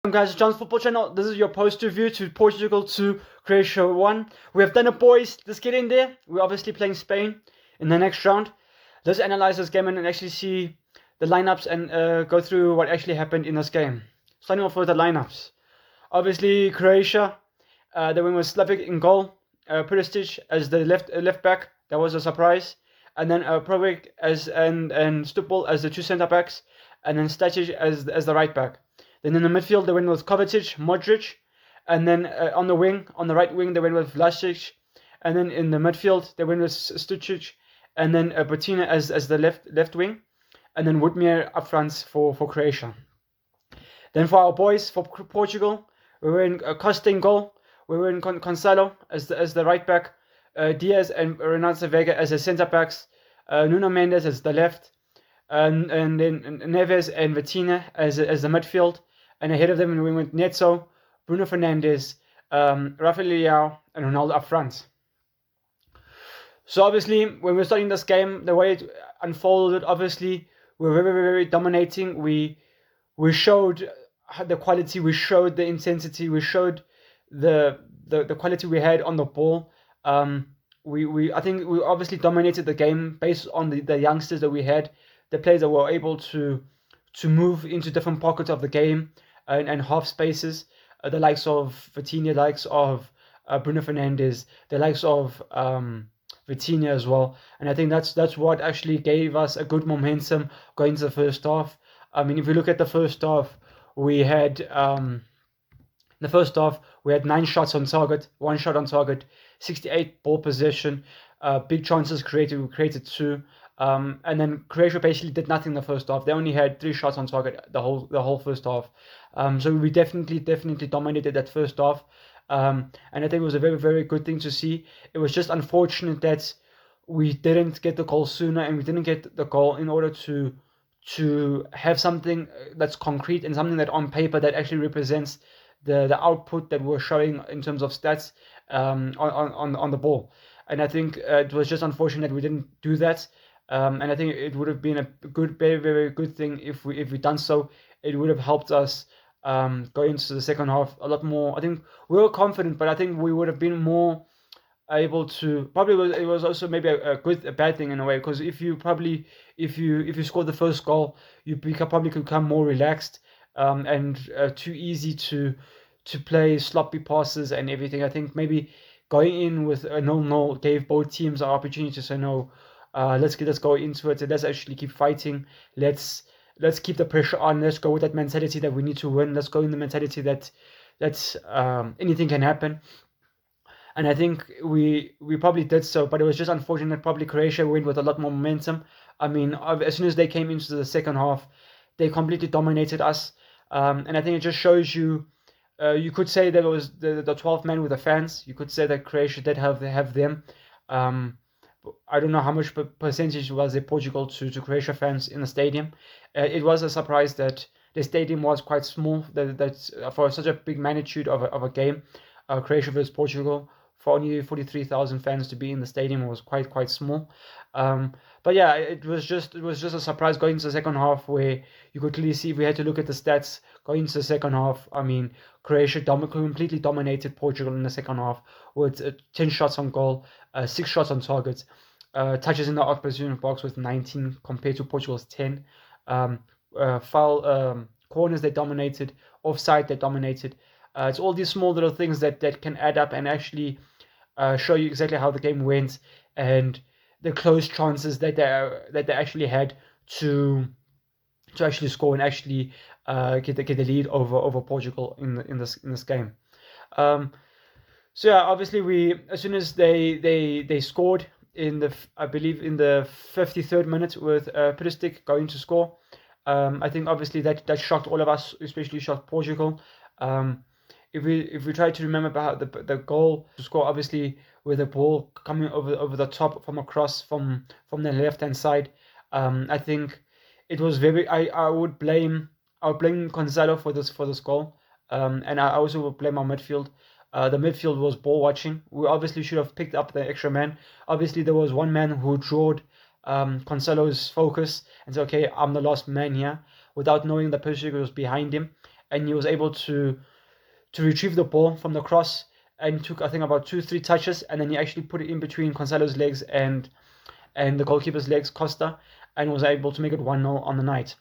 Guys, John's Football Channel. This is your post review to Portugal 2, Croatia 1. We have done it, boys. Let's get in there. We're obviously playing Spain in the next round. Let's analyze this game and actually see the lineups and go through what actually happened in this game. Starting off with the lineups. Obviously, Croatia, they went with Slavic in goal, Perisic as the left back. That was a surprise. And then Provic and Stupol as the two centre backs, and then Stacic as the right back. Then in the midfield, they went with Kovacic, Modric, and then on the right wing, they went with Vlasic, and then in the midfield, they went with Stucic, and then Bettina as the left wing, and then Woodmere up front for Croatia. Then for our boys, for Portugal, we were in Costa in goal, we were in Cancelo as the right back, Diaz and Renato Vega as the centre backs, Nuno Mendes as the left, and then Neves and Vitinha as the midfield. And ahead of them, we went Neto, Bruno Fernandes, Rafael Leao, and Ronaldo up front. So obviously, when we're starting this game, the way it unfolded, obviously, we're very, very dominating. We showed the quality, we showed the intensity, we showed the quality we had on the ball. I think we obviously dominated the game based on the youngsters that we had, the players that were able to move into different pockets of the game and half spaces, the likes of Vitinha, the likes of Bruno Fernandes, the likes of Vitinha as well. And I think that's what actually gave us a good momentum going into the first half. I mean, if you look at the first half, we had 9 shots on target, 1 shot on target, 68 ball possession, big chances created. We created 2. And then Croatia basically did nothing in the first half. They only had 3 shots on target the whole first half. So we definitely dominated that first half. And I think it was a very, very good thing to see. It was just unfortunate that we didn't get the goal sooner, and we didn't get the goal in order to have something that's concrete and something that on paper that actually represents the output that we're showing in terms of stats on the ball. And I think it was just unfortunate that we didn't do that. And I think it would have been a good, very, very good thing if we done so. It would have helped us go into the second half a lot more. I think we were confident, but I think we would have been more able to. It was also maybe a bad thing in a way, because if you scored the first goal, you probably could become more relaxed and too easy to play sloppy passes and everything. I think maybe going in with a 0-0 gave both teams an opportunity to say no. Let's go into it. Let's actually keep fighting. Let's keep the pressure on. Let's go with that mentality that we need to win. Let's go in the mentality that anything can happen. And I think we probably did so, but it was just unfortunate. Probably Croatia went with a lot more momentum. I mean, as soon as they came into the second half, they completely dominated us. And I think it just shows you. You could say that it was the 12th man with the fans. You could say that Croatia did have them. I don't know how much percentage was there Portugal to Croatia fans in the stadium. It was a surprise that the stadium was quite small. That for such a big magnitude of a game, Croatia versus Portugal, for only 43,000 fans to be in the stadium was quite small. But yeah, it was just a surprise going into the second half, where you could clearly see, if we had to look at the stats going into the second half, I mean, Croatia completely dominated Portugal in the second half with 10 shots on goal, 6 shots on target, touches in the opposition box with 19 compared to Portugal's 10. Foul corners they dominated, offside they dominated. It's all these small little things that can add up and actually show you exactly how the game went, and the close chances that they actually had to actually score and actually get the lead over Portugal in this game. So yeah, obviously as soon as they scored I believe in the 53rd minute with Perisic going to score. I think obviously that shocked all of us, especially shocked Portugal. If we try to remember about the goal to score, obviously with the ball coming over the top from across from the left hand side, I think it was very. I would blame Cancelo for this goal, and I also would blame our midfield. The midfield was ball watching. We obviously should have picked up the extra man. Obviously, there was one man who drawed Cancelo's focus and said, "Okay, I'm the last man here," without knowing the person was behind him. and he was able to retrieve the ball from the cross, and took, I think, about 2-3 touches, and then he actually put it in between Cancelo's legs and the goalkeeper's legs, Costa, and was able to make it 1-0 on the night.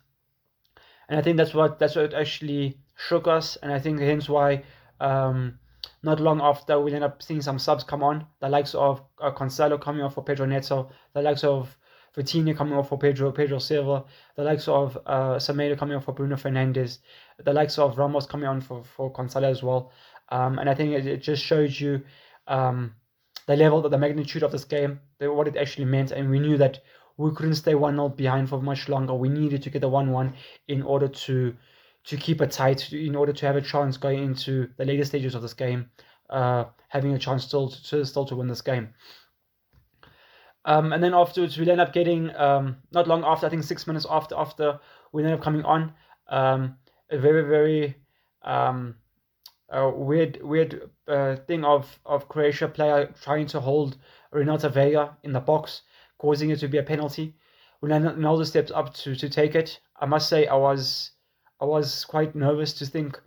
And I think that's what actually shook us, and I think hence why not long after we end up seeing some subs come on, the likes of Cancelo coming off for Pedro Neto, the likes of Vitinha coming off for Pedro Silva, the likes of Semedo coming off for Bruno Fernandes, the likes of Ramos coming on for Cancelo as well. And I think it just shows you the level, the magnitude of this game, what it actually meant, and we knew that we couldn't stay 1-0 behind for much longer. We needed to get the 1-1 in order to keep it tight, in order to have a chance going into the later stages of this game, having a chance still to win this game. And then afterwards, we end up getting, not long after, I think 6 minutes after we end up coming on, a very, very weird thing of Croatia player trying to hold Renata Vega in the box, causing it to be a penalty. When Ronaldo steps up to take it, I must say I was quite nervous to think.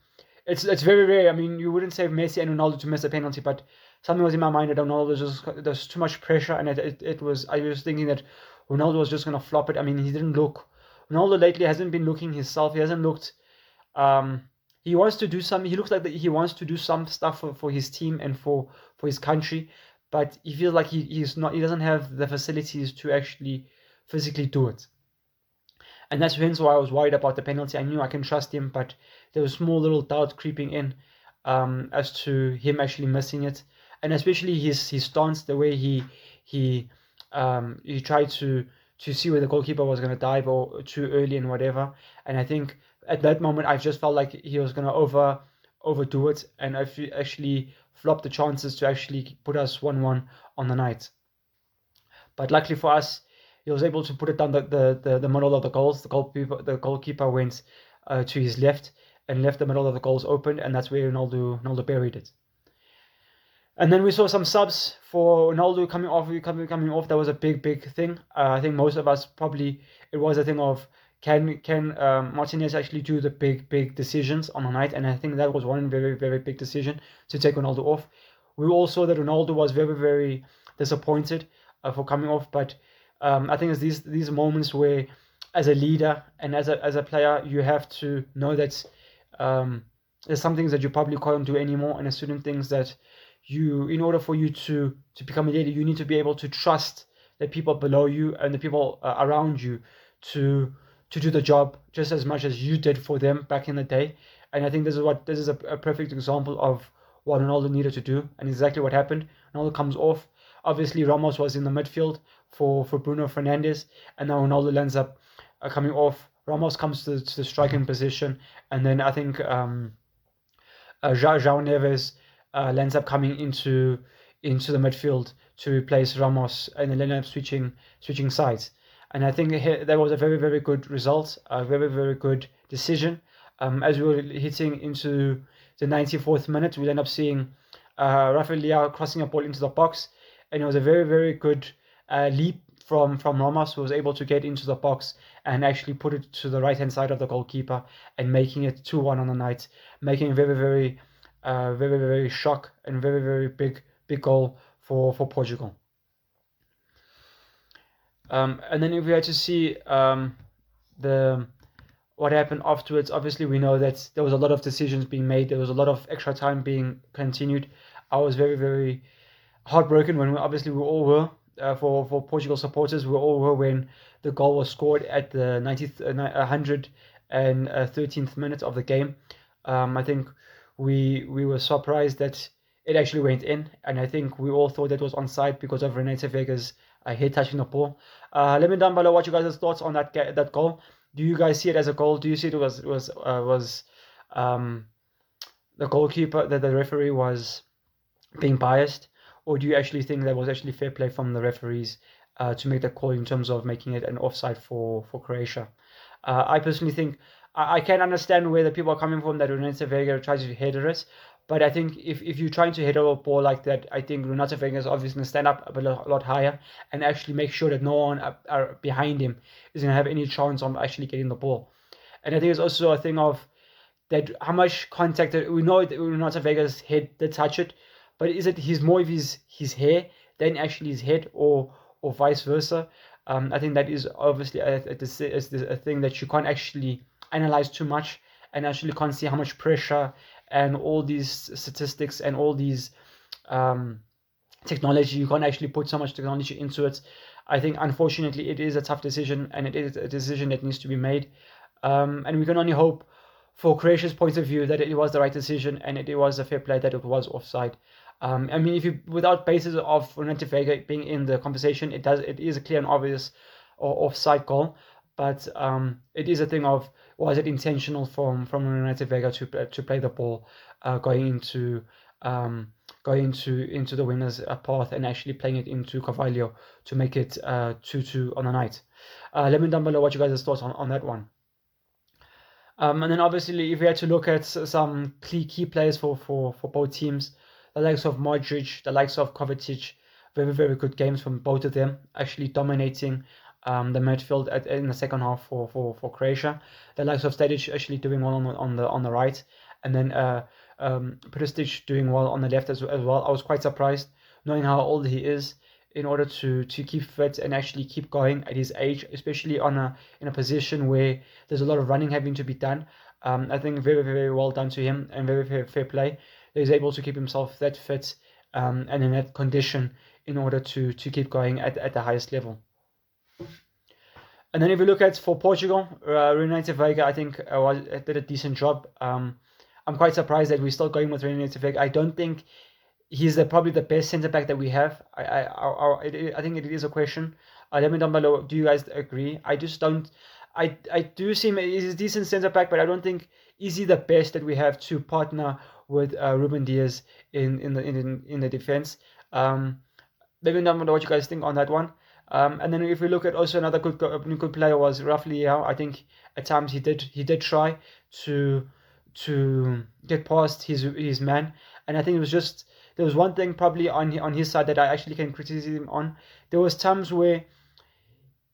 It's very rare. I mean, you wouldn't say Messi and Ronaldo to miss a penalty, but something was in my mind that Ronaldo there's too much pressure, and I was thinking that Ronaldo was just gonna flop it. I mean, Ronaldo lately hasn't been looking himself. He hasn't looked. He wants to do some. He looks like he wants to do some stuff for his team and for his country, but he feels like he's not. He doesn't have the facilities to actually physically do it. And that's hence why I was worried about the penalty. I knew I can trust him, but there was small little doubt creeping in as to him actually missing it, and especially his stance, the way he tried to see where the goalkeeper was going to dive or too early and whatever. And I think at that moment I just felt like he was going to overdo it, and actually flop the chances to actually put us 1-1 on the night. But luckily for us, he was able to put it down the middle of the goals. The goalkeeper went to his left and left the middle of the goals open, and that's where Ronaldo buried it. And then we saw some subs for Ronaldo coming off. That was a big thing. I think most of us probably, it was a thing of can Martinez actually do the big decisions on the night, and I think that was one very big decision to take Ronaldo off. We all saw that Ronaldo was very disappointed for coming off, but I think it's these moments where, as a leader and as a player, you have to know that there's some things that you probably can't do anymore, and there's certain things that in order for you to become a leader, you need to be able to trust the people below you and the people around you to do the job just as much as you did for them back in the day. And I think this is a perfect example of what Ronaldo needed to do, and exactly what happened. Ronaldo comes off. Obviously, Ramos was in the midfield for Bruno Fernandes, and now Ronaldo ends up coming off. Ramos comes to the striking position, and then I think João Neves ends up coming into the midfield to replace Ramos, and then end up switching sides. And I think that was a very good result, a very good decision. As we were hitting into the 94th minute, we end up seeing Rafael Leao crossing a ball into the box, and it was a very good leap from Ramos, who was able to get into the box and actually put it to the right hand side of the goalkeeper and making it 2-1 on the night, making a very shock and very big goal for Portugal. And then if we had to see what happened afterwards, obviously we know that there was a lot of decisions being made. There was a lot of extra time being continued. I was very heartbroken when we all were. For Portugal supporters, we all were when the goal was scored at the 113th minute of the game. I think we were surprised that it actually went in, and I think we all thought that was onside because of Renata Vega's head touching the ball. Let me down below what you guys' thoughts on that goal. Do you guys see it as a goal? Do you see it was the goalkeeper, that the referee was being biased, or do you actually think that was actually fair play from the referees to make that call in terms of making it an offside for Croatia? I personally think I can understand where the people are coming from, that Renata Vega tries to header it, but I think if you're trying to header a ball like that, I think Renata Vega is obviously going to stand up a lot higher and actually make sure that no one behind him is going to have any chance of actually getting the ball. And I think it's also a thing of that how much contact we know that Renata Vega's head did touch it, but is it more of his hair than actually his head, or vice versa? I think that is obviously a thing that you can't actually analyze too much, and actually can't see how much pressure and all these statistics and all these technology. You can't actually put so much technology into it. I think unfortunately it is a tough decision, and it is a decision that needs to be made. And we can only hope, for Croatia's point of view, that it was the right decision and it was a fair play, that it was offside. I mean, if you, without basis of Renate Vega being in the conversation, it is a clear and obvious offside goal. But it is a thing of, was it intentional from Renate Vega to play the ball going into the winner's path, and actually playing it into Carvalho to make it 2-2 on the night. Let me know down below what you guys' thoughts on that one. And then obviously, if we had to look at some key players for both teams, the likes of Modric, the likes of Kovacic, very, very good games from both of them, actually dominating the midfield in the second half for Croatia. The likes of Stadic actually doing well on the right, and then Perisic doing well on the left as well. I was quite surprised, knowing how old he is, in order to keep fit and actually keep going at his age, especially in a position where there's a lot of running having to be done. I think very, very well done to him, and very fair play. He's able to keep himself that fit and in that condition in order to keep going at the highest level. And then if we look at for Portugal, Renate Vega, I think did a decent job. I'm quite surprised that we're still going with Renate Vega. I don't think he's probably the best centre back that we have. I think it is a question. Let me know down below. Do you guys agree? I just don't. I do see him as a decent centre back, but I don't think is he the best that we have to partner with Ruben Diaz in the defense. Let me know down below what you guys think on that one. And then if we look at also another good player was roughly Leao. I think at times he did try to get past his man, and I think it was just, there was one thing probably on his side that I actually can criticize him on. There was times where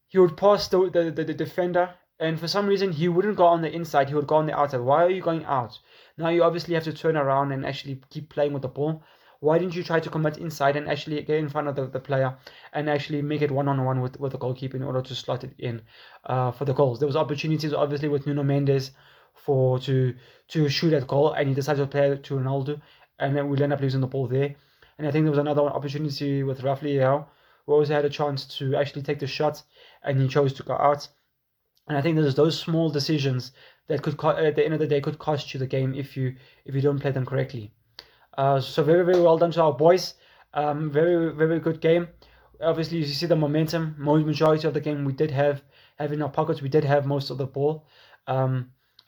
he would pass the defender, and for some reason he wouldn't go on the inside, he would go on the outside. Why are you going out? Now you obviously have to turn around and actually keep playing with the ball. Why didn't you try to commit inside and actually get in front of the player and actually make it one-on-one with the goalkeeper in order to slot it in for the goals? There was opportunities obviously with Nuno Mendes to shoot at goal, and he decided to play it to Ronaldo, and then we'll end up losing the ball there. And I think there was another opportunity with Roughly Leao, who also had a chance to actually take the shot, and he chose to go out. And I think there's those small decisions that could, at the end of the day, could cost you the game if you don't play them correctly. So very, very well done to our boys. Very, very good game. Obviously, you see the momentum. Majority of the game we did have in our pockets. We did have most of the ball.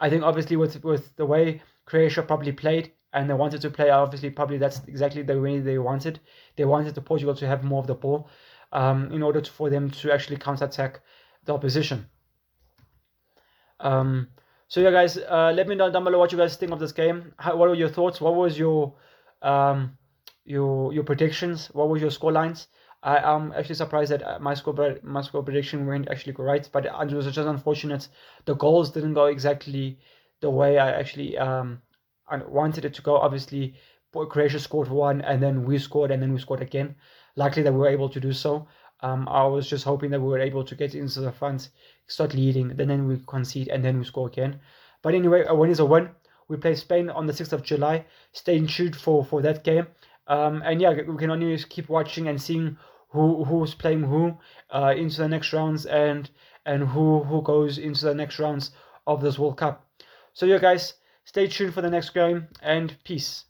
I think obviously with the way Croatia probably played, and they wanted to play, obviously probably that's exactly the way they wanted. They wanted the Portugal to have more of the ball in order for them to actually counterattack the opposition. So yeah, guys, let me know down below what you guys think of this game. What were your thoughts? What was your predictions? What were your score lines? I'm actually surprised that my score prediction weren't actually correct, but it was just unfortunate. The goals didn't go exactly the way I actually wanted it to go. Obviously, Croatia scored one, and then we scored, and then we scored again. Luckily that we were able to do so. I was just hoping that we were able to get into the front, start leading, then we concede, and then we score again. But anyway, a win is a win. We play Spain on the 6th of July. Stay tuned for that game. And yeah, we can only keep watching and seeing who's playing who into the next rounds, and who goes into the next rounds of this World Cup. So yeah, guys, stay tuned for the next game, and peace.